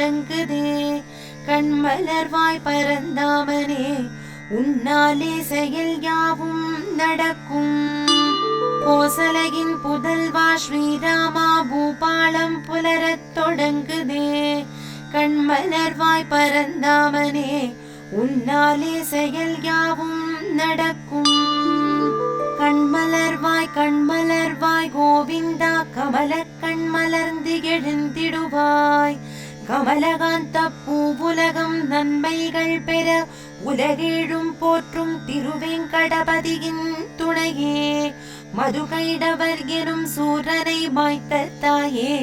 தொடங்குதே. கண்மலர்வாய் பரந்தாமனே உன்னாலே செயல் யாவும் நடக்கும். கோசலையின் புதல்வா ஸ்ரீராமா பூபாலம் புலரத் தொடங்குதே. கண்மலர்வாய் பரந்தாமனே உன்னாலே செயல் யாவும் நடக்கும். கண்மலர்வாய் கோவிந்தா கமல கண்மலர்ந்து எழுந்திடுவாய். கமலகாந்த பூவுலகம் நன்மைகள் பெற உலகேழும் போற்றும் திருவேங்கடபதியின் துணையே. மதுகைடவர் எனும் சூரனை மாய்த்த தாயே,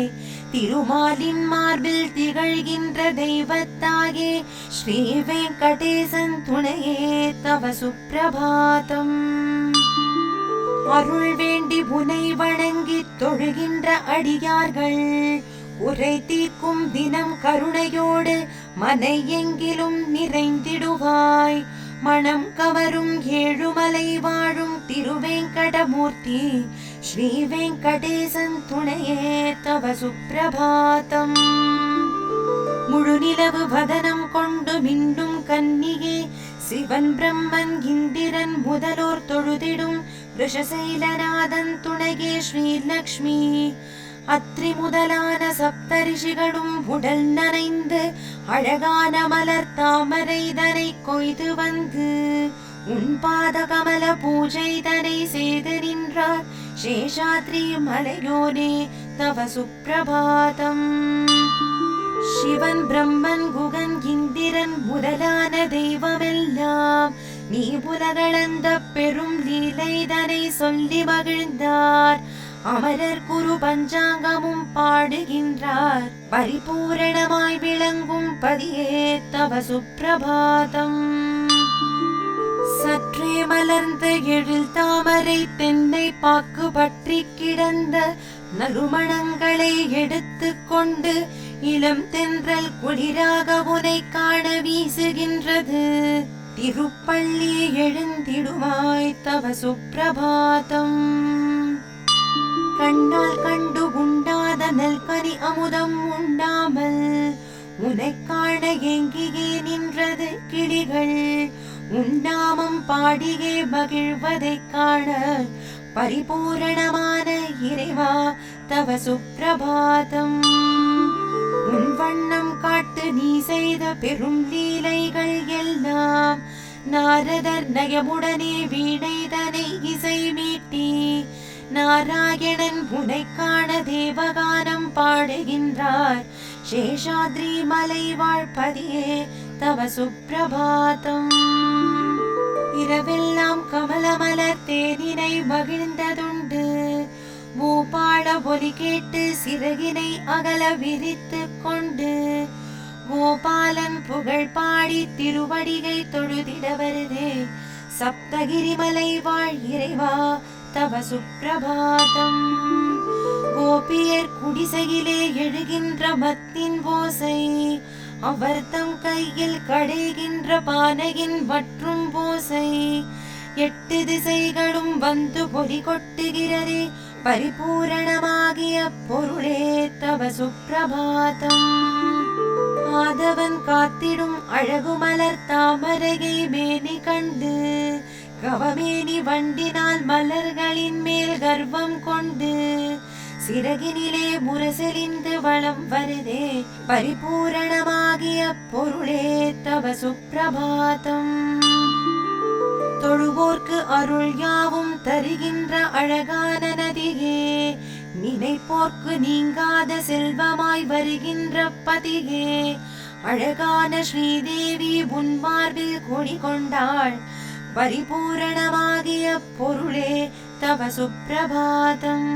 திருமாலின் மார்பில் திகழ்கின்ற தெய்வத்தாயே, ஸ்ரீ வெங்கடேசன் துணையே தவ சுப்பிரபாதம். அருள் வேண்டி புனை வணங்கி தொழுகின்ற அடியார்கள் உரை தீர்க்கும் தினம் கருணையோடு மனை எங்கிலும் நிறைந்திடுவாய். மனம் கவரும் ஏழுமலை வாழும் திருவேங்கடமூர்த்தி ஸ்ரீ வெங்கடேசன் துணையே தவ சுப்பிரபாதம். முழுநிலவு வதனம் கொண்டு மின்னும் கன்னியே, சிவன் பிரம்மன் இந்திரன் முதலோர் தொழுதிடும் ரிஷசைலநாதன் துணையே ஸ்ரீலக்ஷ்மி. அத்ரி முதலான சப்தரிஷிகளும் உடல் நனைந்து அழகான மலர் தாமரைதனை கொய்து வந்து உன் பாத கமல பூஜை தனை செய்து நின்றார் சேஷாத்ரி மலையோனே தவ சுப்பிரபாதம். சிவன் பிரம்மன் குகன் இந்திரன் முதலான தெய்வமெல்லாம் நீ உலகளந்த பெரும் லீலைதனை சொல்லி மகிழ்ந்தார். அமரர் குரு பஞ்சாங்கமும் பாடுகின்றார். பரிபூரணமாய் விளங்கும் பதியே தவ சுப்பிரபாதம். சற்றே மலர்ந்த எழில் தாமரை தென்னை பாக்கு பற்றி கிடந்த நறுமணங்களை எடுத்து கொண்டு இளம் தென்றல் குளிராக உனை காண வீசுகின்றது. திருப்பள்ளி எழுந்திடுமாய் தவ சுப்பிரபாதம். கண்ணால் கண்டு உண்டாத நல்கனி அமுதம் உண்டாமல் உனை காண எங்கியே நின்றது கிளிகள். உன்னாமம் பாடியே மகிழ்வதை காண பரிபூரணமான இறைவா தவ சுப்பிரபாதம். உன் வண்ணம் காட்டு நீ செய்த பெரும் லீலைகள் எல்லாம் நாரதர் நயமுடனே வீணைதனை இசை மீட்டி நாராயணன் உனை காண தேவகானம் பாடுகின்றார். சேஷாத்ரி மலை வாழ்பதியே தவ சுப்பிரபாதம். இரவெல்லாம் கமலமலர் தேனினை மகிழ்ந்ததுண்டு. பூபால ஒலி கேட்டு சிறகினை அகல விரித்து கொண்டு கோபாலன் புகழ் பாடி திருவடிகை தொழுதிட வருதே. சப்தகிரி மலை வாழ் இறைவா தவ சுப்பிரபாதம். கோபியர் குடிசையிலே எழுகின்ற மத்தின் ஓசை, அவர் தம் கையில் கடைகின்ற பானையின் வற்றும் ஓசை, 8 திசைகளும் வந்து பொறி கொட்டுகிறதே. பரிபூரணமாகிய பொருளே தவ சுப்பிரபாதம். ஆதவன் காத்திடும் அழகுமலர் தாமரையை மேனி கண்டு கவமேனி வண்டினால் மலர்களின் மேல் கர்வம் கொண்டு சிறகினிலே முரசெறிந்து வளம் வருதே. பரிபூரணமாகிய பொருளே தவ சுப்பிரபாதம். தொழுவோர்க்கு அருள் யாவும் தருகின்ற அழகான நதியே, நினைப்போர்க்கு நீங்காத செல்வமாய் வருகின்ற பதியே. அழகான ஸ்ரீதேவி உன் மார்பில் கொடி கொண்டாள். பரிபூரணமாகிய பொருளே தவ சுப்பிரபாதம்.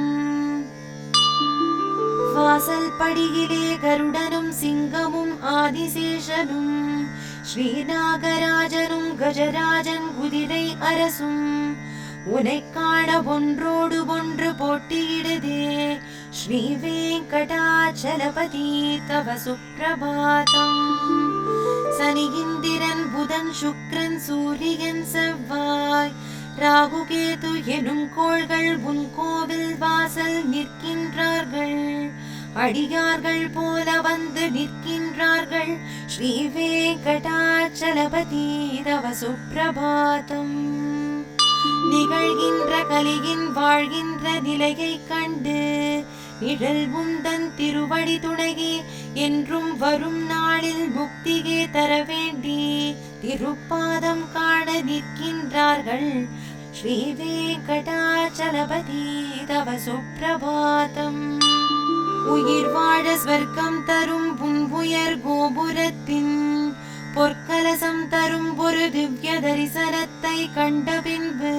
வாசல் படியிலே கருடனும் சிங்கமும் ஆதிசேஷனும் ஸ்ரீநாகராஜனும் கஜராஜன் குதிரை அரசும் உனை காண ஒன்றோடு ஒன்று போட்டியிடுதே. ஸ்ரீ வெங்கடாச்சலபதி தவ சுப்பிரபாதம். சனி இந்திரன் புதன் சுக்கிரன் சூரியன் செவ்வாய் ராகு கேது எனும் கோள்கள் உன் கோவில் வாசல் நிற்கின்றார்கள். அடியார்கள் போல வந்து நிற்கின்றார்கள். ஸ்ரீ வெங்கடாச்சலபதி தவ சுப்பிரபாதம். நிகழ்கின்ற கலியின் வாழ்கின்ற நிலையை கண்டு நிழல் உந்தன் திருவடி துணையே என்றும் வரும் நாளில் முக்தியே தர வேண்டி திருப்பாதம் காண நிற்கின்றார்கள். ஸ்ரீ வெங்கடாச்சலபதி தவ சுப்பிரபாதம். உயிர் வாழ ஸ்வர்க்கம் தரும் உன் உயர் கோபுரத்தின் பொற்கலசம் தரும் ஒரு திவ்ய தரிசனத்தை கண்ட பின்பு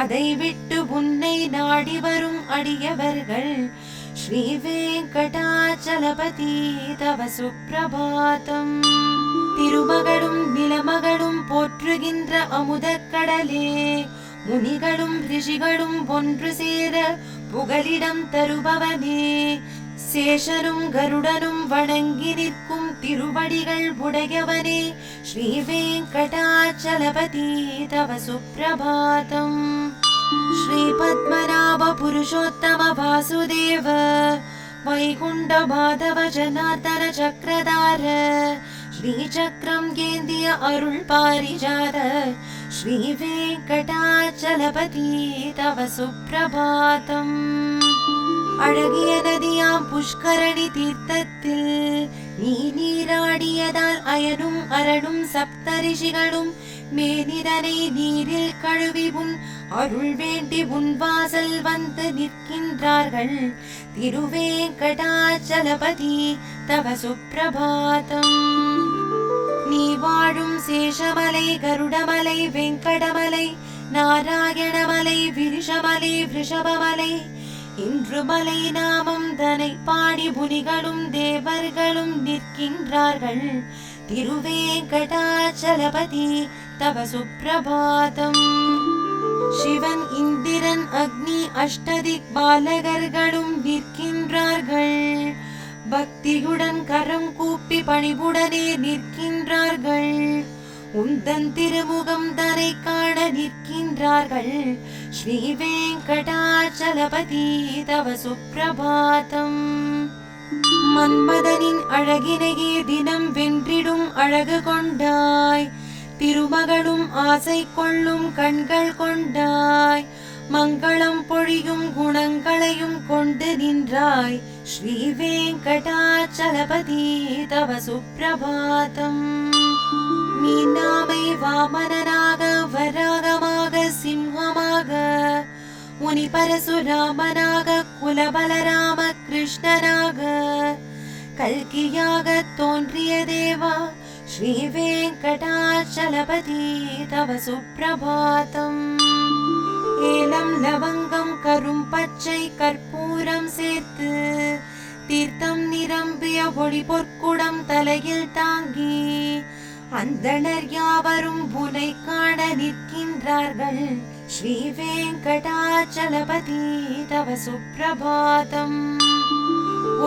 அதை விட்டு உன்னை நாடி வரும் அடியவர்கள். ஸ்ரீ வெங்கடாச்சலபதி தவ சுப்பிரபாதம். திருமகளும் நிலமகளும் போற்றுகின்ற அமுதக் கடலே, முனிகளும் ரிஷிகளும் ஒன்று சேர புகலிடம் தருபவனே, சேஷனும் கருடனும் வணங்கி நிற்கும் திருவடிகள் உடையவனே. ஸ்ரீ வெங்கடாச்சலபதி தவ சுப்பிரபாதம். ஸ்ரீ பத்மநாப புருஷோத்தம வாசுதேவ வைகுண்ட மாதவ ஜனார்தன சக்கரதார ஸ்ரீ சக்கரம் ஏந்திய அருள் பாரிஜாத ஸ்ரீ வெங்கடாச்சலபதி தவ சுப்பிரபாதம். அழகிய நதியாம் புஷ்கரணி தீர்த்தத்தில் நீ நீராடியதால் அயனும் அரணும் சப்தரிஷிகளும் மேனிதனை நீரில் கழுவி உன் அருள் வேண்டி உன் வாசல் வந்து நிற்கின்றார்கள். திருவேங்கடாச்சலபதி தவ சுப்பிரபாதம். நீ வாழும் சேஷமலை, கருடமலை, வெங்கடமலை, நாராயணமலை, விருஷமலை, ரிஷபமலை, இன்று மலை நாமம் தனை பாடி முனிகளும் தேவர்களும் நிற்கின்றார்கள். திருவேங்கடாச்சலபதி தவ சுப்பிரபாதம். சிவன், இந்திரன், அக்னி, அஷ்டதிக் பாலகர்களும் நிற்கின்றார்கள். பக்தியுடன் கரம் கூப்பி பணிவுடனே நிற்கின்றார்கள். உந்தன் திருமுகம் தனை காண நிற்கின்றார்கள். ஸ்ரீ வெங்கடாச்சலபதி தவ சுப்பிரபாதம். மன்மதனின் அழகினையே தினம் வென்றிடும் அழகு கொண்டாய், திருமகளும் ஆசை கொள்ளும் கண்கள் கொண்டாய், மங்களம் பொழியும் குணங்களையும் கொண்டு நின்றாய். ஸ்ரீ வெங்கடாச்சலபதி தவ சுப்பிரபாதம். மீனாமை வாமனனாக, வராகமாக, சிம்மமாக, முனி பரசுராமனாக, குலபலராம கிருஷ்ணனாக, கல்கியாக தோன்றிய தேவா ஸ்ரீ வெங்கடாச்சலபதி தவ சுப்பிரபாதம். ஏலம், லவங்கம், கரும் பச்சை கற்பூரம் சேர்த்து தீர்த்தம் நிரம்பிய ஒளி பொற்குடம் தலையில் தாங்கி அந்தணர் யாவரும் உனை காண நிற்கின்றார்கள். ஸ்ரீ வெங்கடாச்சலபதி தவ சுப்பிரபாதம்.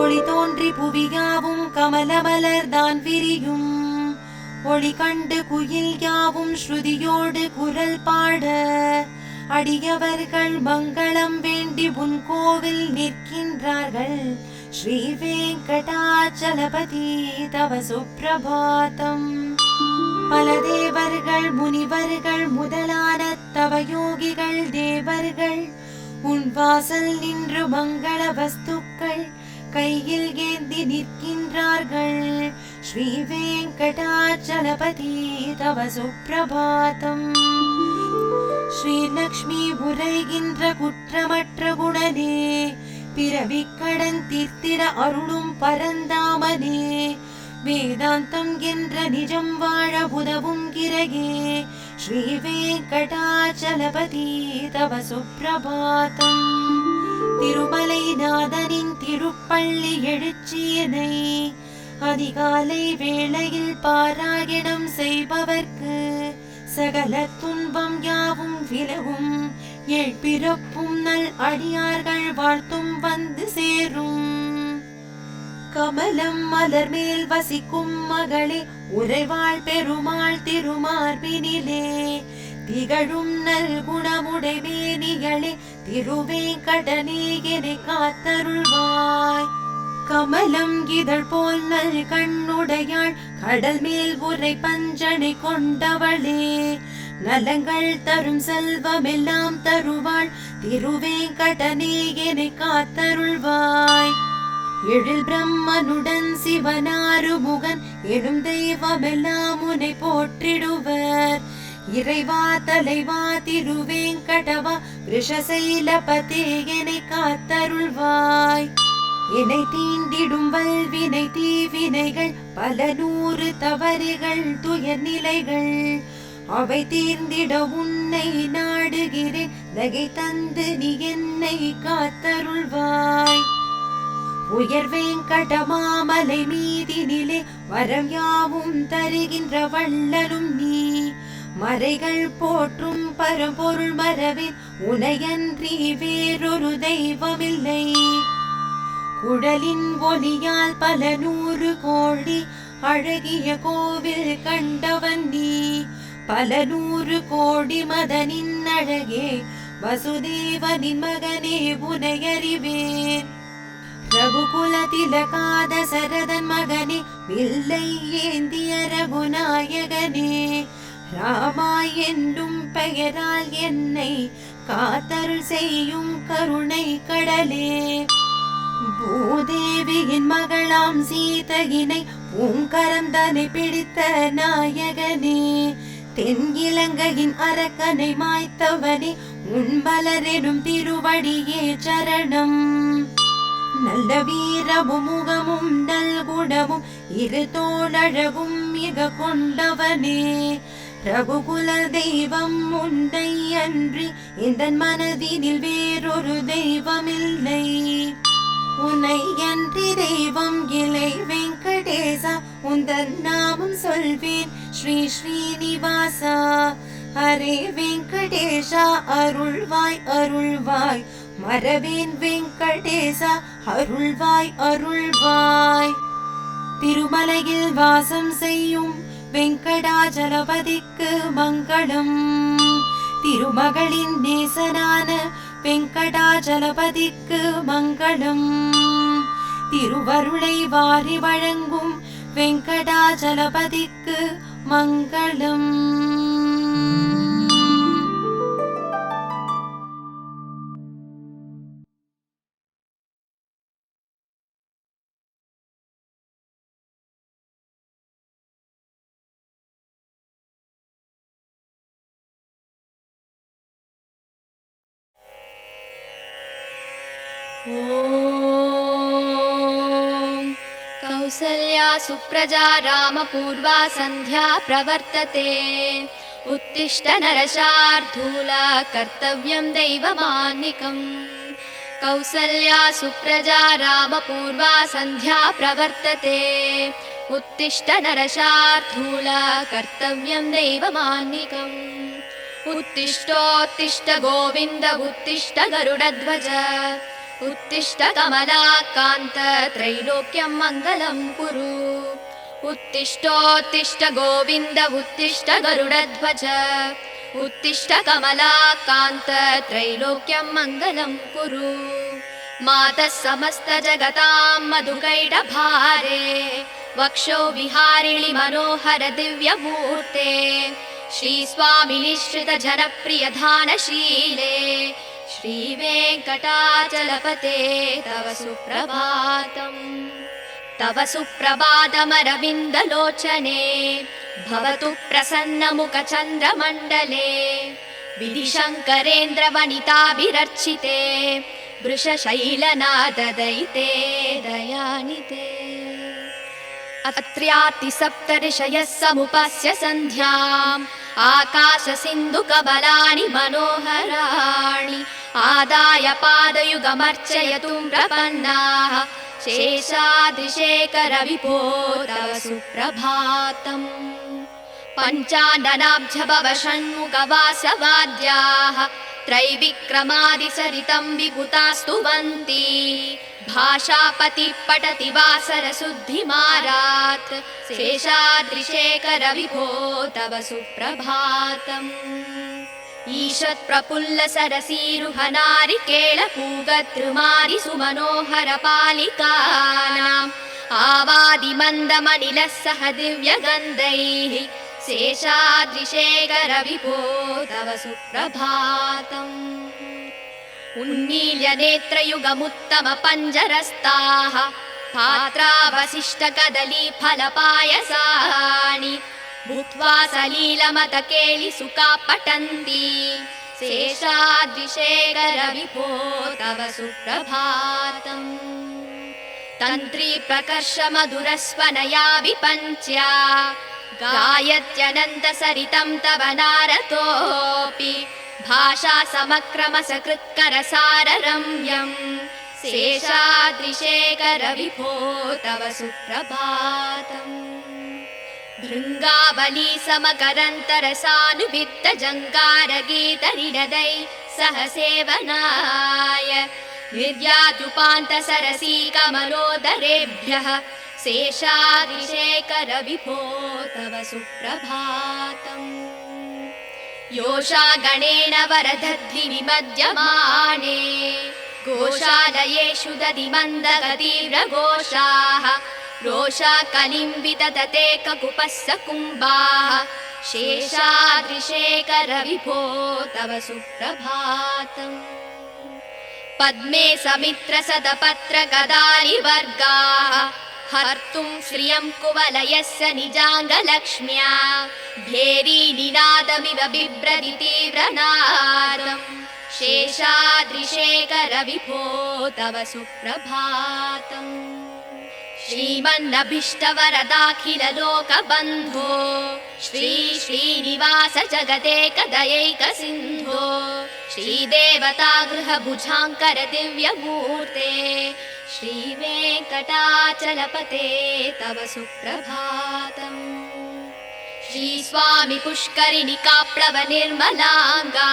ஒளி தோன்றி புவியாவும் கமலமலர் தான் விரியும், ஒளி கண்டு குயில் யாவும் ஸ்ருதியோடு குரல் பாட அடியவர்கள் மங்களம் வேண்டி உன் கோவில் நிற்கின்றார்கள். ஸ்ரீ வெங்கடாச்சலபதி தவ சுப்பிரபாதம். பல தேவர்கள், முனிவர்கள் முதலான தவயோகிகள் தேவர்கள் உன் வாசல் நின்று மங்கள வஸ்துக்கள் கையில் ஏந்தி நிற்கின்றார்கள். ஸ்ரீ வெங்கடாச்சலபதி தவ சுப்பிரபாதம். ஸ்ரீ லக்ஷ்மி உரைகின்ற குற்றமற்ற குணனே, பிறவிக் கடன் தீர்த்திட அருளும் பரந்தாமனே, வேதாந்தம் என்ற நிஜம் வாழ உதவும் கிரகே. ஸ்ரீ வெங்கடாச்சலபதி தவ சுப்பிரபாதம். திருமலை நாதனின் திருப்பள்ளி எழுச்சியனை அதிகாலை வேளையில் பாராயணம் செய்பவர்க்கு சகல துன்பம் யாவும் விலகும், எழுப்பிறப்பும் நல் அடியார்கள் வாழ்த்தும் வந்து சேரும். கமலம் மலர் மேல் வசிக்கும் மகளே, உறைவாள் பெருமாள் திருமார்பினிலே திகழும் நல் குணமுடை மேனிகளே, திருவேங்கடனே என்னை காத்தருள்வாய். கமலம் இதழ் போல் நல் கண்ணுடையாள் கடல் மேல் உரை பஞ்சனை கொண்டவளே நலங்கள் தரும் செல்வமெல்லாம் தருவாள் திருவேங்கடனே என்னை காத்தருள்வாய் எழில் பிரம்மனுடன் சிவனாறுமுகன் எனும் தெய்வமெல்லாம் உன்னை போற்றிடுவர் இறைவா தலைவா திருவேங்கடவா ரிஷசைலபதே என்னை காத்தருள்வாய் என்னை தீண்டிடும் வல்வினை தீவினைகள் பல நூறு தவறுகள் துயர்நிலைகள் அவை தீர்ந்திட உன்னை நாடுகிறேன் நகை தந்து நீ என்னை காத்தருள்வாய் உயர் வேங்கடமாமலை மீதினிலே வரம் யாவும் தருகின்ற வள்ளலும் நீ மறைகள் போற்றும் பரம்பொருள் மரபின் உனையன்றி வேறொரு தெய்வமில்லை குழலின் ஒலியால் பல நூறு கோடி அழகிய கோவில் கண்டவன் நீ பல நூறு கோடி மதனின் அழகே வசுதேவனின் மகனே உனையறிவேன் ரகுகுல திலகாத சரதன் மகனே வில்லை ஏந்திய ரகுநாயகனே ராமாய் என்னும் பெயரால் என்னை காத்தருள் செய்யும் கருணை கடலே பூதேவியின் மகளாம் சீதையினை பூங்கரம் தன்னை பிடித்த நாயகனே தென் இலங்கையின் அரக்கனை மாய்த்தவனே உன்பலரெனும் திருவடியே சரணம் நல்ல வீரமும் முகமும் நல்குணமும் இரு தோழழகும் மிக கொண்டவனே ரகுகுல தெய்வம் உன்னை அன்றி இந்த மனதினில் வேறொரு தெய்வமில்லை உன்னை அன்றி தெய்வம் இலை வெங்கடேசா உந்தன் நாமம் சொல்வேன் ஸ்ரீ ஸ்ரீனிவாசா ஹரே வெங்கடேஷா அருள்வாய் அருள்வாய் மரவேன் வெங்கடேசா அருள்வாய் அருள்வாய் திருமலையில் வாசம் செய்யும் வெங்கடாஜலபதிக்கு மங்களம் திருமகளின் நேசனான வெங்கடாஜலபதிக்கு மங்களம் திருவருளை வாரி வழங்கும் வெங்கடாஜலபதிக்கு மங்களம் ॐ कौसल्या सुप्रजा रामपूर्वा सन्ध्या प्रवर्तते उत्तिष्ठ नरशार्दूला कर्तव्यं दैवमान्निकम् कौसल्या सुप्रजा रामपूर्वा सन्ध्या प्रवर्तते उत्तिष्ठ नरशार्दूला कर्तव्यं दैवमान्निकम् उत्तिष्ठोत्तिष्ठ गोविन्द उत्तिष्ठ गरुडध्वज उत्तिष्ठ कमलाकान्त त्रैलोक्यं मङ्गलं कुरु उत्तिष्ठोत्तिष्ठ गोविन्द उत्तिष्ठ गरुडध्वज उत्तिष्ठ कमलाकान्त त्रैलोक्यं मङ्गलं कुरु मातः समस्त जगतां मधुकैटभारे वक्षो विहारिणि मनोहर दिव्यमूर्ते श्रीस्वामिनिश्रित जनप्रियधानशीले श्रीवेङ्कटाचलपते तव सुप्रभातम् तव सुप्रभातमरविन्दलोचने भवतु प्रसन्नमुखचन्द्रमण्डले विधिशङ्करेन्द्रवनिताभिरर्चिते वृषशैलनाददयिते दयानिते अत्र्यातिसप्तऋषयः समुपस्य सन्ध्याम् आकाशसिन्धुकबलानि मनोहराणि आदाय पादयुगमर्चयतुं प्रपन्नाः शेषाद्रिशेखरविभो तव सुप्रभातम् पञ्चाननाब्जभवषण्मुखवासवाद्याः त्रैविक्रमादिसरितं विभुतास्तुवन्ति भाषापतिः पठति वासरशुद्धिमारात् शेषाद्रिशेखरविभो तव सुप्रभातम् ईषत् प्रफुल्ल सरसीरुहनारिकेळ पूगतृमादि सुमनोहर पालिकानाम् आवादिमन्दमनिलः सह दिव्यगन्धैः शेषाद्रिशेखर विभो तव सुप्रभातम् उन्मील्य नेत्रयुगमुत्तम पञ्जरस्ताः पात्रावशिष्ट कदली फलपायसानि भूत्वा सलीलमतकेलि सुखा पठन्ति शेषाद्रिशेखर विभो तव सुप्रभातम् तन्त्री प्रकर्ष मधुरस्वनया विपञ्च्या गायत्यनन्त सरितं तव नारतोऽपि भाषा समक्रम सकृत्कर साररम्यम् शेषाद्रिशेखर विभो तव सुप्रभातम् भृङ्गावली समकरन्तरसानुवित्त जङ्गारगीत निनदै सह सेवनाय निर्याद्युपान्त सरसी कमलोदरेभ्यः शेषाद्रिशेखर विभो तव सुप्रभातम् योषा गणेन वरदध्नि विमध्यमाने गोशालयेषु दधिमन्दगतीव्रघोषाः रोषा कलिम्बित ततेककुपस्स कुम्भाः शेषाद्रिशेखर विभो तव सुप्रभातम् पद्मे समित्र सदपत्र गदारिवर्गाः हर्तुं श्रियं कुवलयस्य निजाङ्गलक्ष्म्या भेरी निनादमिव बिभ्रति तीव्रनादम् शेषाद्रिशेखर विभो तव सुप्रभातम् श्रीमन्नभीष्टवरदाखिल लोकबन्धो श्री श्रीनिवास जगदेकदयैक सिन्धो श्रीदेवता गृहभुजाङ्कर दिव्यमूर्ते श्रीवेङ्कटाचलपते तव सुप्रभातम् श्रीस्वामि पुष्करिणिकाप्लव निर्मलाङ्गा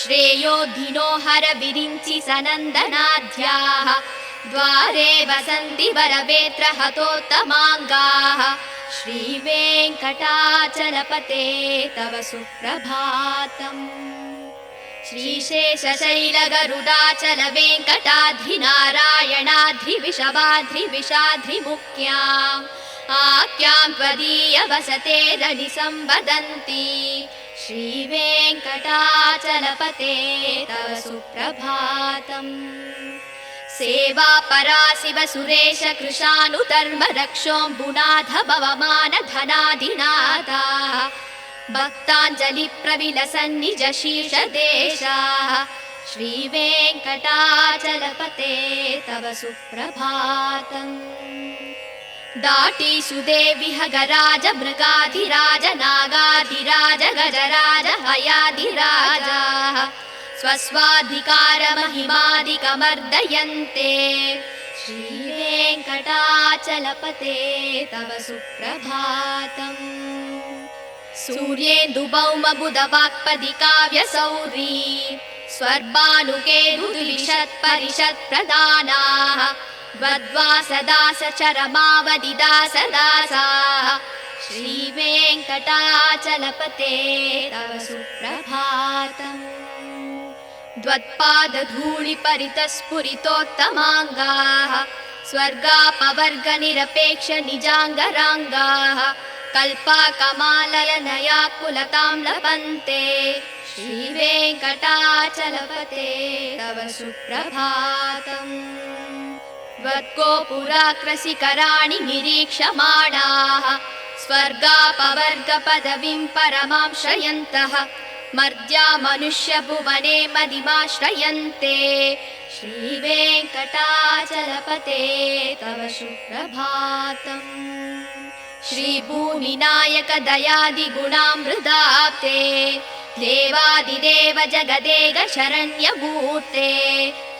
श्रेयोधिनो हर विरिञ्चि सनन्दनाद्याः द्वारे वसन्ति वरवेत्र हतोत्तमाङ्गाः श्रीवेङ्कटाचलपते तव सुप्रभातम् श्रीशेषशैलगरुडाचल वेङ्कटाद्रिनारायणाद्रिविषवाद्रिविषाद्रिमुख्याम् आख्यां त्वदीय वसतेरनि संवदन्ति श्रीवेङ्कटाचलपते तव सुप्रभातम् सेवा परा शिव सुरेश कृशानुधर्म रक्षोऽम्बुनाथ भवमान धनाधिनाथाः भक्ताञ्जलि प्रविलसन् निज शीर्ष देशाः श्रीवेङ्कटाचलपते तव सुप्रभातम् दाटीषु देवि हगराज मृगाधिराज नागाधिराज गजराज हयाधिराजाः स्वस्वाधिकार महिमादिकमर्दयन्ते श्रीवेङ्कटाचलपते तव सुप्रभातम् सूर्येन्दुभौम बुधवाक्पदि काव्यसौरी स्वर्भानुकेतुर्विशत् परिषत् प्रदानाः द्वद्वासदास चरमावदिदासदासाः श्रीवेङ्कटाचलपते तव सुप्रभातम् द्वत्पादधूलिपरितस्फुरितोत्तमाङ्गाः स्वर्गापवर्ग निरपेक्ष निजाङ्गराङ्गाः कल्पाकमालयनया कुलतां लभन्ते श्रीवेङ्कटाचलपते तव सुप्रभातम् त्वद्गोपुराग्रशिखराणि निरीक्षमाणाः स्वर्गापवर्ग पदवीं परमां श्रयन्तः मर्त्या मनुष्यभुवने मदिमाश्रयन्ते श्रीवेङ्कटाचलपते तव सुप्रभातम् श्रीभूमिनायक दयादिगुणामृताब्धे देवादिदेव जगदेक शरण्यमूर्ते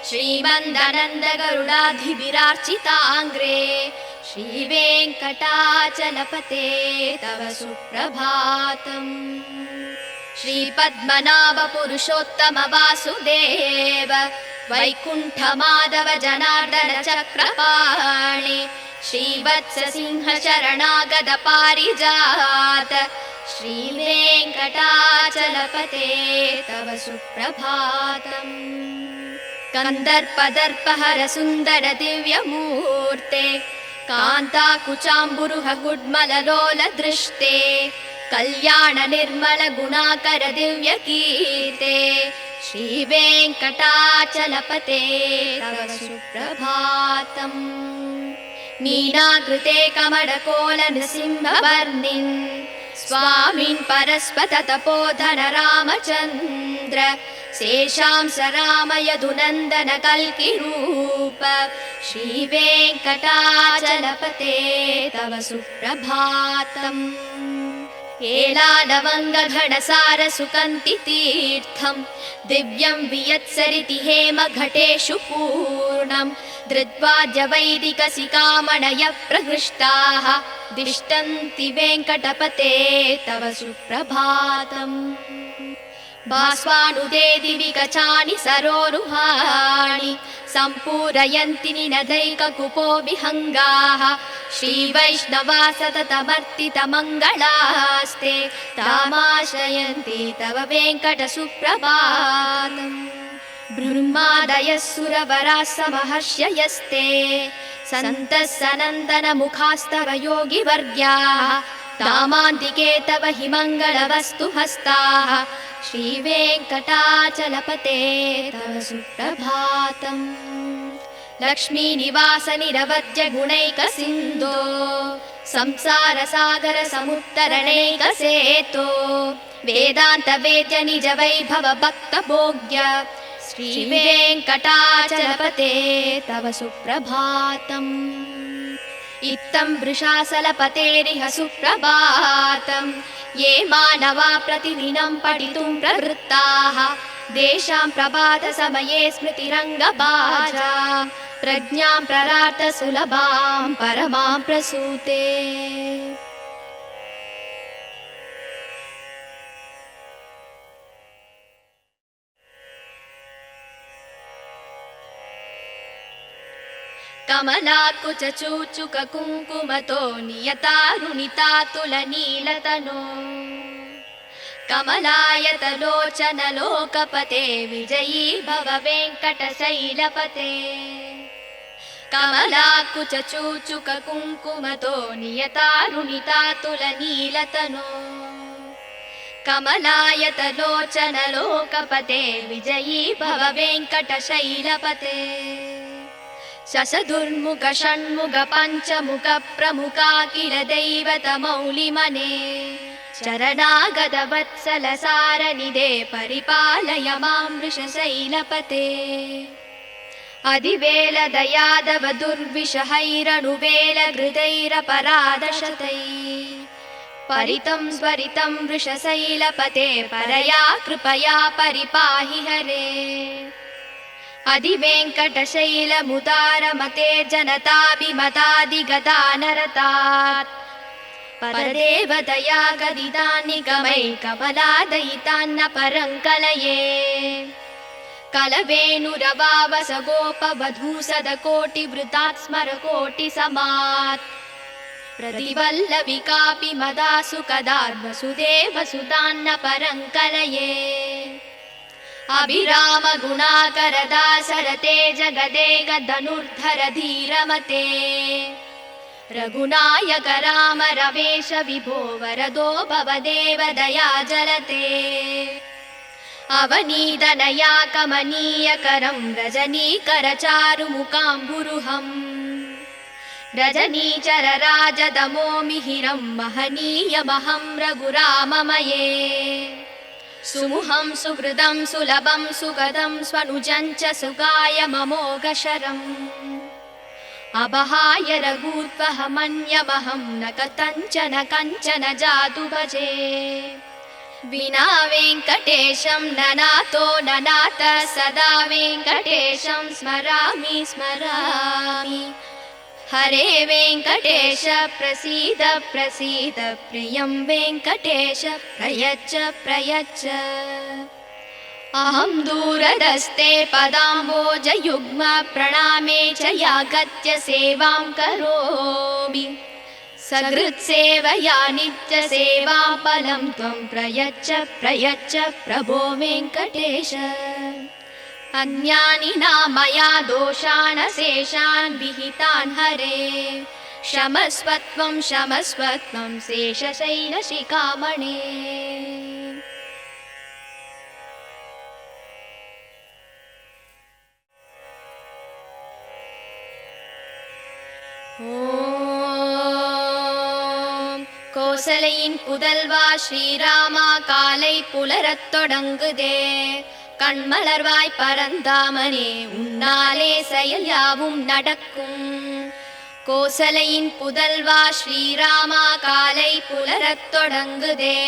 श्रीमन्दनन्द गरुडाधिभिरार्चिताङ्ग्रे श्रीवेङ्कटाचलपते तव सुप्रभातम् श्रीपद्मनाभ पुरुषोत्तम वासुदेव वैकुण्ठ माधव जनार्दन चक्रपाणि श्रीवत्ससिंह शरणागत पारिजात श्रीवेङ्कटाचलपते तव सुप्रभातम् कन्दर्पदर्पहर सुन्दर दिव्यमूर्ते कान्ताकुचाम्बुरुह गुड्मललोल दृष्टे कल्याण निर्मल गुणाकर दिव्यकीर्ते श्रीवेङ्कटाचलपते तव सुप्रभातम् मीनाकृते कमलकोल नृसिंहवर्णिन् स्वामिन् परस्पत तपोधन रामचन्द्र शेषांस राम यदुनन्दन कल्किरूप श्रीवेङ्कटाचलपते तव सुप्रभातम् एलालवङ्गघनसार सुकन्ति तीर्थम् दिव्यं वियत्सरिति हेम घटेषु पूर्णम् धृत्वाद्य वैदिकसिकामणयः प्रहृष्टाः दिष्टन्ति वेङ्कटपते तव सुप्रभातम् भास्वानुदे दिवि कचानि सरोरुहाणि सम्पूरयन्ति निनदैककुपो विहङ्गाः श्रीवैष्णवा सततमर्तितमङ्गलास्ते तामाश्रयन्ति तव वेङ्कट सुप्रभातम् ब्रह्मादयः सुरवराः समहर्षयस्ते सन्तः सनन्दन मुखास्तव योगिवर्ग्याः तामान्तिके तव हि मङ्गलवस्तु हस्ताः श्रीवेङ्कटाचलपते तव सुप्रभातम् लक्ष्मीनिवास निरवद्य गुणैकसिन्धो संसारसागर समुत्तरणैकसेतो वेदान्त वेद्य निज वैभव भक्तभोग्य श्रीवेङ्कटाचलपते तव सुप्रभातम् इत्थं वृषासलपतेरिह सुप्रभातम् ये मानवा प्रतिदिनं पठितुं प्रवृत्ताः तेषां प्रभातसमये स्मृतिरङ्गभाजा प्रज्ञां प्ररार्थ सुलभां परमां प्रसूते कमलाकुचूचुक कुङ्कुमतो नियतारुणितातुलनीलतनो कमलायतलोचन लोकपते विजयी भव वेङ्कटशैलपते कमलाकुचूचुक कुङ्कुमतो नियतारुणितातुलनीलतनो कमलायतलोचन लोकपते विजयी भव वेङ्कटशैलपते शशदुर्मुख षण्मुख पञ्चमुख प्रमुखाखिल दैवतमौलिमने शरणागत वत्सल सारनिधे परिपालय मां वृषशैलपते अधिवेल दयादव दुर्विषहैरनुवेल हृदैरपराधशतैः परितं स्वरितं वृषशैलपते परया कृपया परिपाहि हरे अधिवेङ्कटशैलमुदारमते जनताभिमतादिगदानरतात् परदेवतया गदितान्निगमै कमलादयितान्न परं कलये कलवेणुरवावस गोपवधूसदकोटिवृतात् स्मरकोटिसमात् प्रतिवल्लविकापि मदासु कदाद्वसुदेवसुतान्न परं कलये अभिराम गुणाकर दासरते जगदेग धनुर्धर धीरमते रघुनायक राम रवेश विभो वरदो भवदेव दया जलते अवनीदनया कमनीयकरं रजनीकर चारुमुकाम्बुरुहम् रजनीचर राजदमो मिहिरं महनीयमहं रघुराममये सुमुहं सुहृदं सुलभं सुगदं स्वनुजं च सुगाय ममोघशरम् अबहाय रघूत्वहमन्यमहं न कथञ्चन कञ्चन जातु भजे विना वेङ्कटेशं ननातो ननाथ सदा वेङ्कटेशं स्मरामि स्मरामि हरे वेङ्कटेश प्रसीद प्रसीद प्रियं वेङ्कटेश प्रयच्छ प्रयच्छ अहं दूरदस्ते पदाम्बोजयुग्म प्रणामे च यागत्य सेवां करोमि सकृत्सेवया नित्यसेवाफलं त्वं प्रयच्छ प्रभो वेङ्कटेश अन्यानि न मया दोषान् शेषान् विहितान् हरे क्षमस्वत्वं शेषशैलशिखामणे ஓம் கோசலையின் புதல்வா ஸ்ரீராமா காலை புலரத் தொடங்குதே கண்மலர்வாய் பரந்தாமனே உன்னாலே செயல் யாவும் நடக்கும் கோசலையின் புதல்வா ஸ்ரீராமா காலை புலரத் தொடங்குதே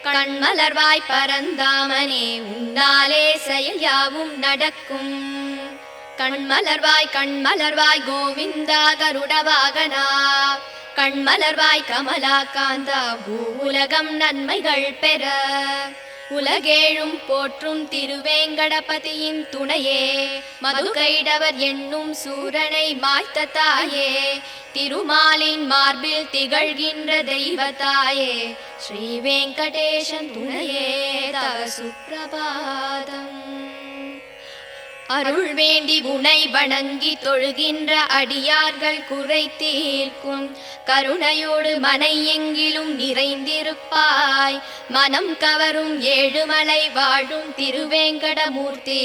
கண்மலர்வாய் பரந்தாமனே உன்னாலே செயல் யாவும் நடக்கும் கண்மலர்வாய் கோவிந்தா கருட வாகனா கண்மலர்வாய் கமலா காந்தா பூவுலகம் நன்மைகள் பெற உலகேழும் போற்றும் திருவேங்கடபதியின் துணையே மதுகைடவர் என்னும் சூரனை மாய்த்த தாயே திருமாலின் மார்பில் திகழ்கின்ற தெய்வத்தாயே ஸ்ரீ வெங்கடேசன் துணையே தவ சுப்பிரபாதம் அருள் வேண்டி உனை வணங்கி தொழுகின்ற அடியார்கள் குறை தீர்க்கும் கருணையோடு மனை எங்கிலும் நிறைந்திருப்பாய் மனம் கவரும் ஏழுமலை வாழும் திருவேங்கடமூர்த்தி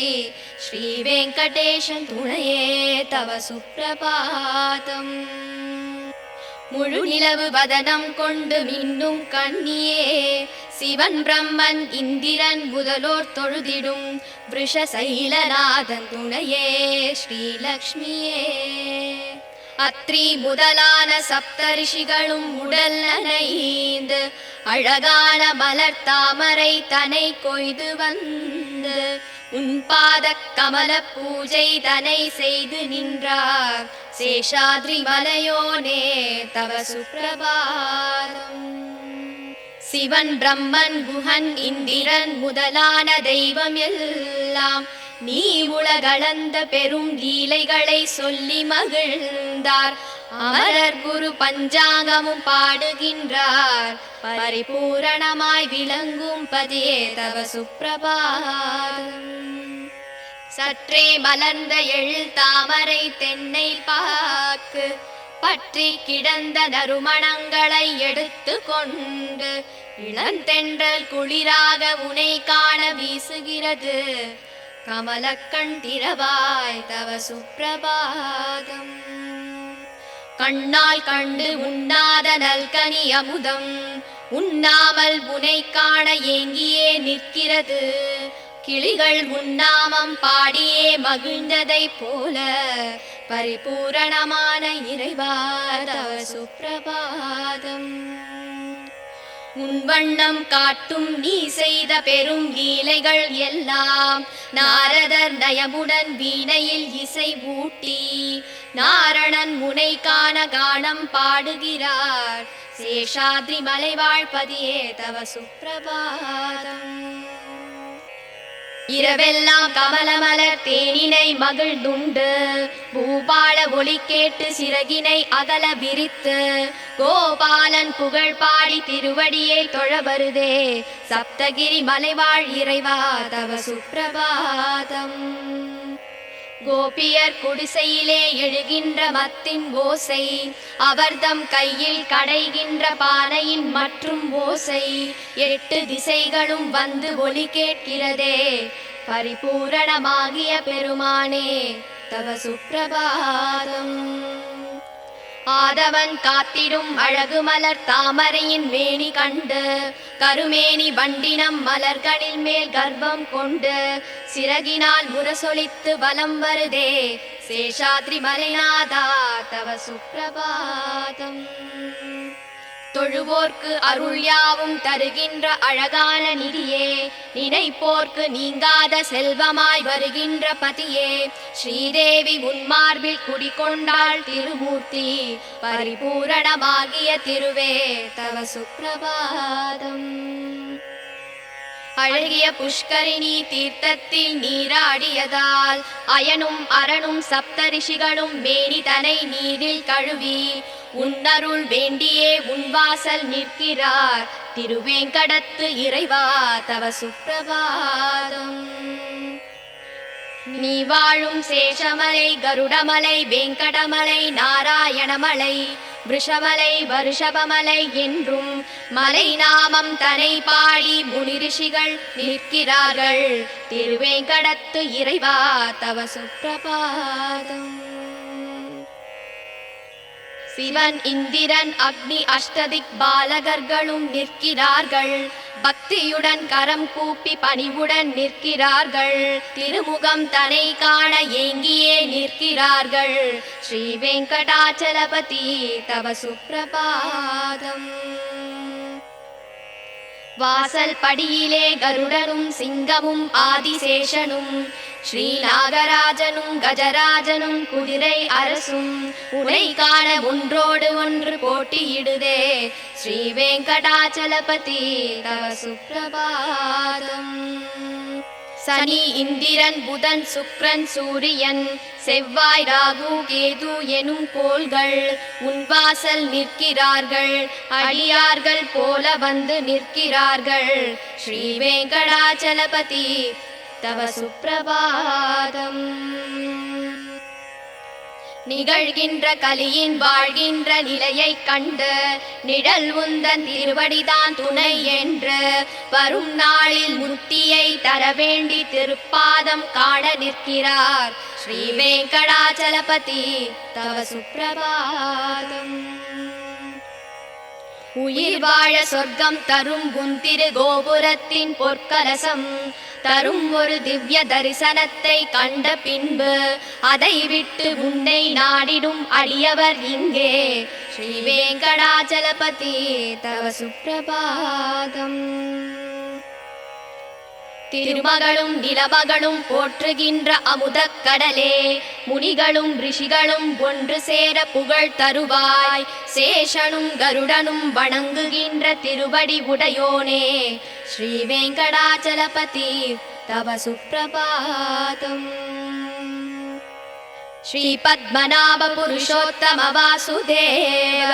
ஸ்ரீ வெங்கடேசன் துணையே தவ சுப்பிரபாதம் முழு நிலவு வதனம் கொண்டு மின்னும் கண்ணியே சிவன் பிரம்மன் இந்திரன் முதலோர் தொழுதிடும் விருஷசைலநாதன் துணையே ஸ்ரீலக்ஷ்மியே அத்ரி முதலான சப்தரிஷிகளும் உடல் நனைந்து அழகான மலர் தாமரை தனை கொய்து வந்து உன் பாத கமல பூஜை தனை செய்து நின்றார் சேஷாத்ரி மலையோனே தவ சுப்பிரபாதம் சிவன் பிரம்மன் குஹன் இந்திரன் முதலான தெய்வம் எல்லாம் நீ உலகளந்த பெரும் லீலைகளை சொல்லி மகிழ்ந்தார் அமரர் குரு பஞ்சாங்கமும் பாடுகின்றார் பரிபூரணமாய் விளங்கும் பதியே தவ சுப்பிரபாதம் சற்றே மலர்ந்த எழில் தாமரை தென்னை பாக்கு பற்றி கிடந்த நறுமணங்களை எடுத்து கொண்டு இளந்தென்றல் குளிராக உனை காண வீசுகிறது கமலக்கண் திறவாய் தவ சுப்பிரபாதம் கண்ணால் கண்டு உண்ணாத நல்கனி அமுதம் உண்ணாமல் உனை காண ஏங்கியே நிற்கிறது கிளிகள் உன்னாமம் பாடியே மகிழ்ந்ததை போல பரிபூரணமான இறைவா தவ சுப்பிரபாதம் உன் வண்ணம் காட்டும் நீ செய்த பெரும் லீலைகள் எல்லாம் நாரதர் நயமுடன் வீணையில் இசை ஊட்டி நாரணன் முனை காண கானம் பாடுகிறார் சேஷாத்ரி மலைவாழ்பதியே தவ சுப்பிரபாதம் இரவெல்லாம் கமலமலர் தேனினை மகிழ்ந்துண்டு பூபால ஒளி கேட்டு சிறகினை அகல விரித்து கோபாலன் புகழ் பாடி திருவடியை தொழ வருதே சப்தகிரி மலைவாழ் இறைவா தவ சுப்பிரபாதம் கோபியர் குடிசையிலே எழுகின்ற மத்தின் ஓசை அவர்தம் கையில் கடைகின்ற பானையின் மற்றும் ஓசை எட்டு திசைகளும் வந்து ஒலி கேட்கிறதே பரிபூரணமாகிய பெருமானே தவ சுப்பிரபாதம் ஆதவன் காத்திடும் அழகு மலர் தாமரையின் மேனி கண்டு கருமேனி வண்டினம் மலர்களில் மேல் கர்ப்பம் கொண்டு சிறகினால் முரசொலித்து வலம் வருதே சேஷாத்ரி மலைநாதா தவ சுப்பிரபாதம் தொழுவோர்க்கு அருள் யாவும் தருகின்ற அழகான நிதியே நினைப்போர்க்கு நீங்காத செல்வமாய் வருகின்ற பதியே ஸ்ரீதேவி உன்மார்பில் குடிகொண்டாள் திருமூர்த்தி பரிபூரணமாகிய திருவே தவ சுப்பிரபாதம் அழகிய புஷ்கரிணி தீர்த்தத்தில் நீராடியதால் அயனும் அரணும் சப்தரிஷிகளும் மேனிதனை நீரில் கழுவி உன்னருள் வேண்டியே உன்வாசல் நிற்கிறார் திருவேங்கடத்து இறைவா தவ சுப்பிரபாதம். நீ வாழும் சேஷமலை கருடமலை வெங்கடமலை நாராயணமலை விஷமலை வருஷபமலை என்றும் மலை நாமம் தனை பாடி முனிரிஷிகள் நிற்கிறார்கள் திருவேங்கடத்து இறைவா தவ சுப்பிரபாதம். சிவன் இந்திரன் அக்னி அஷ்டதிக் பாலகர்களும் நிற்கிறார்கள் பக்தியுடன் கரம் கூப்பி பணிவுடன் நிற்கிறார்கள் திருமுகம் தனை காண ஏங்கியே நிற்கிறார்கள் ஸ்ரீ வெங்கடாச்சலபதி தவ சுப்பிரபாதம். வாசல் படியிலே கருடனும் சிங்கமும் ஆதிசேஷனும் ஸ்ரீ நாகராஜனும் கஜராஜனும் குதிரை அரசும் உனை காண ஒன்றோடு ஒன்று போட்டியிடுதே ஸ்ரீ வெங்கடாச்சலபதி தவ சுப்பிரபாதம். சனி இந்திரன் புதன் சுக்ரன் சூரியன் செவ்வாய் ராகு கேது எனும் கோள்கள் உன்வாசல் நிற்கிறார்கள் அடியார்கள் போல வந்து நிற்கிறார்கள் ஸ்ரீ வெங்கடாச்சலபதி தவ சுப்பிரபாதம். நிகழ்கின்ற கலியின் வாழ்கின்ற நிலையை கண்டு நிழல் உந்தன் திருவடிதான் துணை என்று வரும் நாளில் முக்தியை தர வேண்டி திருப்பாதம் காண நிற்கிறார் ஸ்ரீ வெங்கடாச்சலபதி தவ சுப்பிரபாதம். உயிர் வாழ சொர்க்கம் தரும் உன் திரு கோபுரத்தின் பொற்கலசம் தரும் ஒரு திவ்ய தரிசனத்தை கண்ட பின்பு அதை விட்டு உன்னை நாடிடும் அடியவர் இங்கே ஸ்ரீ வெங்கடாச்சலபதி தவ சுப்பிரபாதம். திருமகளும் நிலமகளும் போற்றுகின்ற அமுதக் கடலே முனிகளும் ரிஷிகளும் ஒன்று சேர புகழ் தருவாய் சேஷனும் கருடனும் வணங்குகின்ற திருவடி உடையோனே ஸ்ரீ வெங்கடாச்சலபதி தவ சுப்பிரபாதம். ஸ்ரீ பத்மநாப புருஷோத்தம வாசுதேவ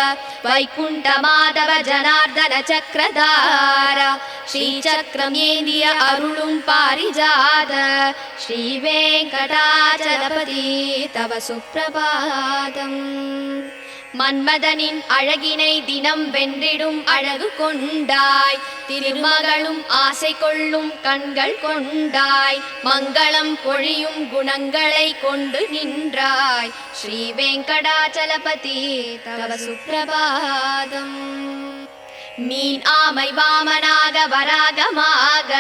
வைகுண்ட மாதவ ஜனார்தன சக்கரதார ஸ்ரீ சக்கரம் ஏந்திய அருளும் பாரிஜாத ஸ்ரீ வெங்கடாச்சலபதி தவ சுப்பிரபாதம். மன்மதனின் அழகினை தினம் வென்றிடும் அழகு கொண்டாய் திருமகளும் ஆசை கொள்ளும் கண்கள் கொண்டாய் மங்களம் பொழியும் குணங்களை கொண்டு நின்றாய் ஸ்ரீ வெங்கடாச்சலபதி தவ சுப்பிரபாதம். மீன் ஆமை வாமனாக வராகமாக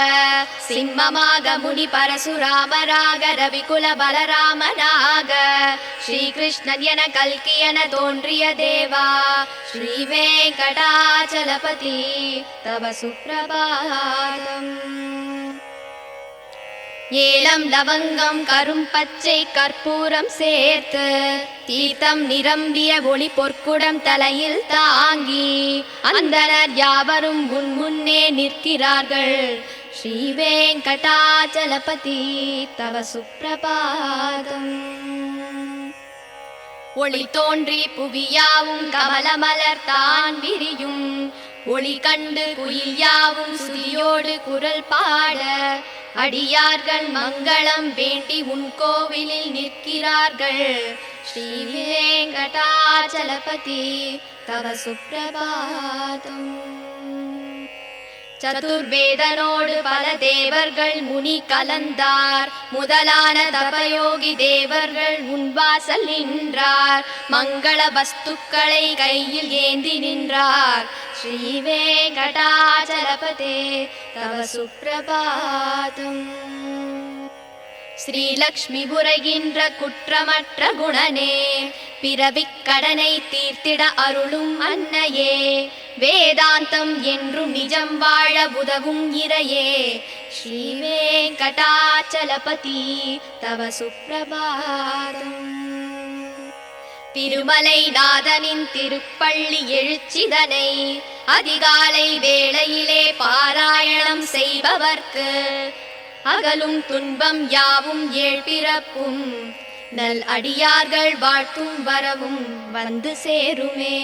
சிம்மமாக முனி பரசுராமராக ரவிகுல பலராமனாக ஸ்ரீகிருஷ்ணன் என கல்கி என தோன்றிய தேவா ஸ்ரீ வெங்கடாச்சலபதி தவ சுப்பிரபாதம். ஏலம் லவங்கம் கரும் பச்சை கற்பூரம் சேர்த்து தீர்த்தம் நிரம்பிய ஒளி பொற்குடம் தலையில் தாங்கி அந்தனர் யாவரும் உன் முன்னே நிற்கிறார்கள் ஸ்ரீ வெங்கடாச்சலபதி தவ சுப்பிரபாதம். ஒளி தோன்றி புவியாவும் கமலமலர் தான் விரியும் ஒளி கண்டு குயில் யாவும் சுதியோடு குரல் பாட அடியார்கள் மங்களம் வேண்டி உன் கோவிலில் நிற்கிறார்கள் ஸ்ரீ வெங்கடாச்சலபதி தவ சுப்பிரபாதம். சதுர்வேதனோடு பல தேவர்கள் முனி கலந்தார் முதலான தபயோகி தேவர்கள் உன்வாசல் நின்றார் மங்கள வஸ்துக்களை கையில் ஏந்தி நின்றார் ஸ்ரீ வெங்கடாச்சலபதி தவ சுப்பிரபாதம். ஸ்ரீலக்ஷ்மி புரைகின்ற குற்றமற்ற குணனே பிறவிக் கடனை தீர்த்திட அருளும் அன்னையே வேதாந்தம் என்றும் நிஜம் வாழ உதவும் இறையே ஸ்ரீ வெங்கடாச்சலபதி தவ சுப்பிரபாதம். திருமலை நாதனின் திருப்பள்ளி எழுச்சிதனை அதிகாலை வேளையிலே பாராயணம் செய்பவர்க்கு அகலும் துன்பம் யாவும் ஏழ்பிறப்பும் நல் அடியார்கள் வாழ்த்தும் வரவும் வந்து சேருமே.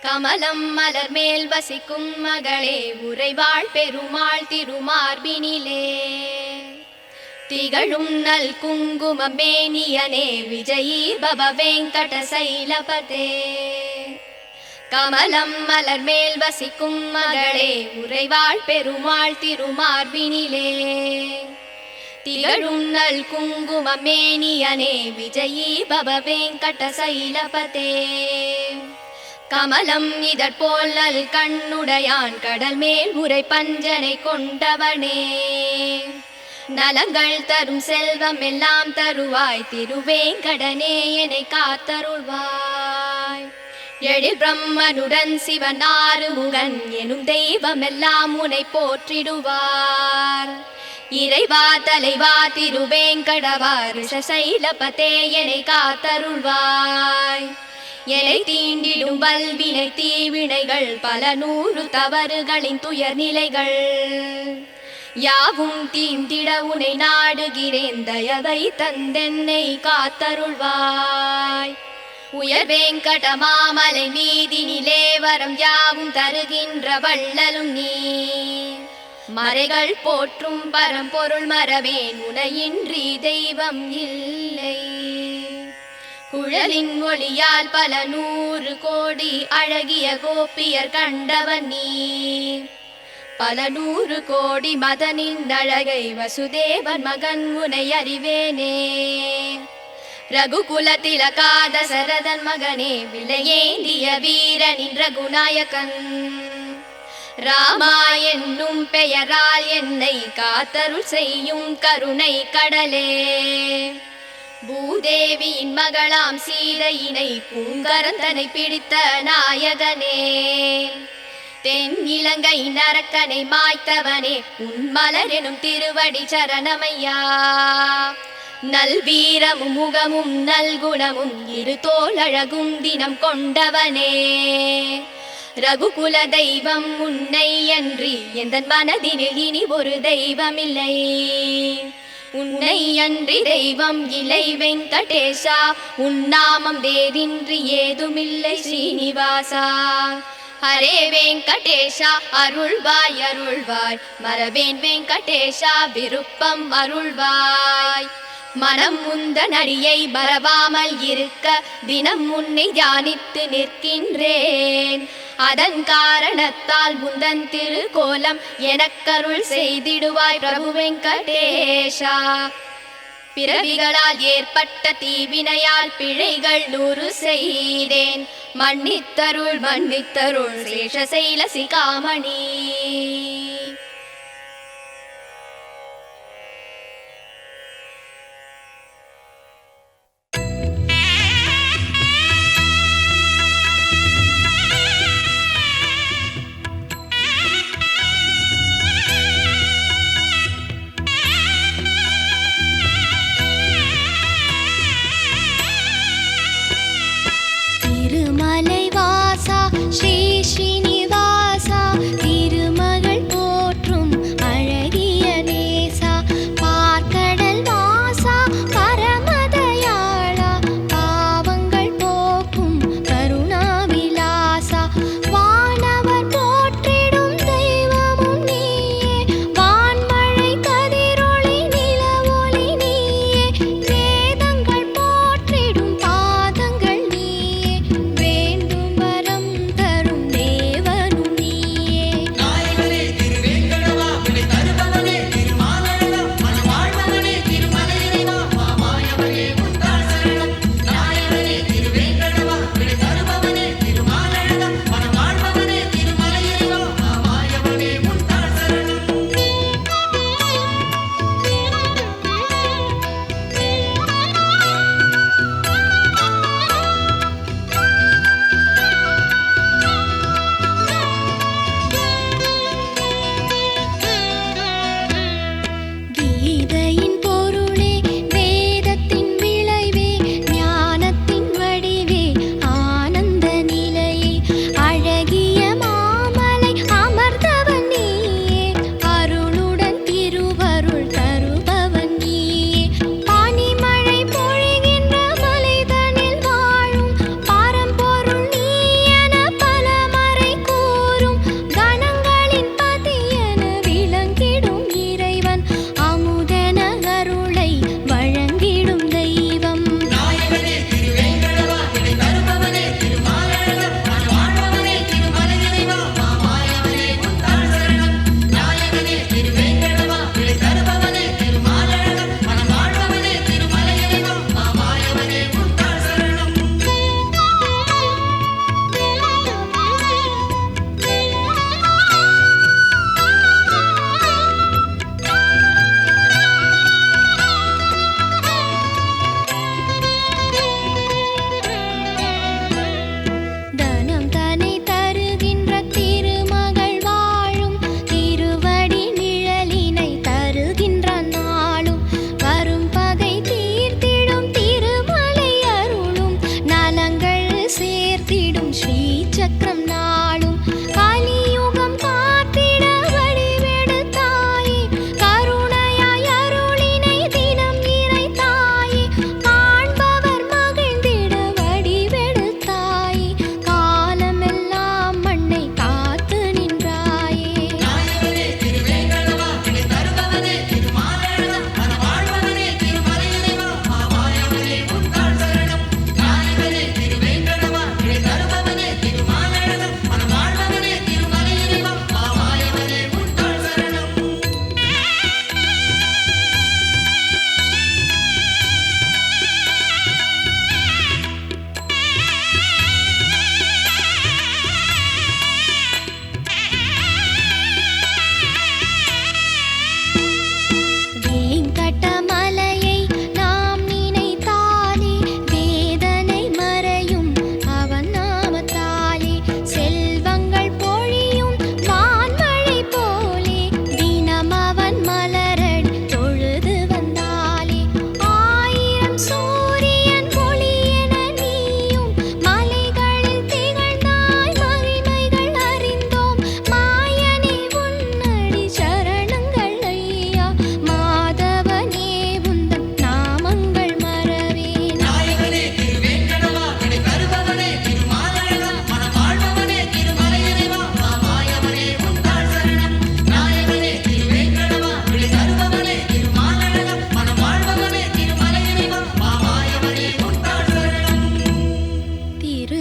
கமலம் மலர் மேல் வசிக்கும் மகளே உறைவாள் பெருமாள் திருமார்பினிலே திகழும் நல் குங்குமம் மேனியனே விஜயீ பவ வெங்கட சைலபதே. கமலம் மலர் மேல் வசிக்கும் மகளே உறைவாள் பெருமாள் திருமார்பினிலே திகழும் நல் குங்குமம் மேனியனே விஜயீ பவ வெங்கட சைலபதே. கமலம் இதற்போல் நல் கண்ணுடையான் கடல் மேல் உரை பஞ்சனை கொண்டவனே நலங்கள் தரும் செல்வம் எல்லாம் தருவாய் திருவேங்கடனே என்னை காத்தருள்வாய். எழில் பிரம்மனுடன் சிவன் ஆறுமுகன் எனும் தெய்வம் எல்லாம் உன்னை போற்றிடுவார். இறைவா தலைவா திருவேங்கடவா ரிஷசைலபதே என்னை காத்தருள்வாய். எனை தீண்டிடும் வல்வினை தீவினைகள் பல நூறு தவறுகளின் துயர் நிலைகள் யாவும் தீண்டிட உனை நாடுகிறேன் தயவை தந்தென்னை காத்தருள்வாய். உயர் வேங்கட மாமலை மீதினிலே வரம் யாவும் தருகின்ற வள்ளலும் நீ மறைகள் போற்றும் பரம்பொருள் மறவேன் உனையின்றி தெய்வம் இல்லை. குழலின் ஒளியால் பல நூறு கோடி அழகிய கோபியர் கண்டவன் நீ பல நூறு கோடி மதனின் அழகை வசுதேவன் மகன் உனை அறிவேனே. ரகுகுல திலகாத சரதன் மகனே விலையேந்திய வீரனின் ரகுநாயகன் ராமா என்னும் பெயரால் என்னை காத்தருள் செய்யும் கருணை கடலே. பூதேவியின் மகளாம் சீதையினை பூங்கரந்தனை பிடித்த நாயகனே தென் இலங்கை நரக்கனை மாய்த்தவனே உன் மலர் எனும் திருவடி சரணமையா. நல்வீரமும் முகமும் நல்குணமும் இரு தோளழகும் தினம் கொண்டவனே ரகுகுல தெய்வம் உன்னை அன்றி எந்தன் மனதினில் இனி ஒரு தெய்வமில்லை. உன்னை அன்றி தெய்வம் இலை வெங்கடேஷா உன் நாமம் வேறின்றி ஏதுமில்லை ஸ்ரீனிவாசா. ஹரே வெங்கடேஷா அருள்வாய் அருள்வாய் மரவேன் வெங்கடேஷா விருப்பம் அருள்வாய். மனம் முந்தன் அடியை மறவாமல் இருக்க தினம் உன்னை தியானித்து நிற்கின்றேன். அதன் காரணத்தால் முந்தன் திருக்கோலம் எனக்கருள் செய்திடுவாய் பிரபு வெங்கடேஷா. பிறவிகளால் ஏற்பட்ட தீவினையால் பிழைகள் 100 செய்தேன் மன்னித்தருள் மன்னித்தருள் சேஷசைல சிகாமணி. ஸ்ரீ ஸ்ரீனிவாசா திருமகள் போற்றும் அழகிய நேசா பார்க்கடல் வாசா பரமதயாளா பாவங்கள் போக்கும் கருணாவிலாசா வானவர் போற்றிடும் தெய்வமும் நீயே வான்மழை கதிரொளி நிலவொளி நீயே வேதங்கள் போற்றிடும் பாதங்கள் நீயே வேண்டும் வரம் தரும் தேவ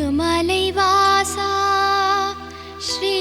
திருமலை வாசா ஸ்ரீ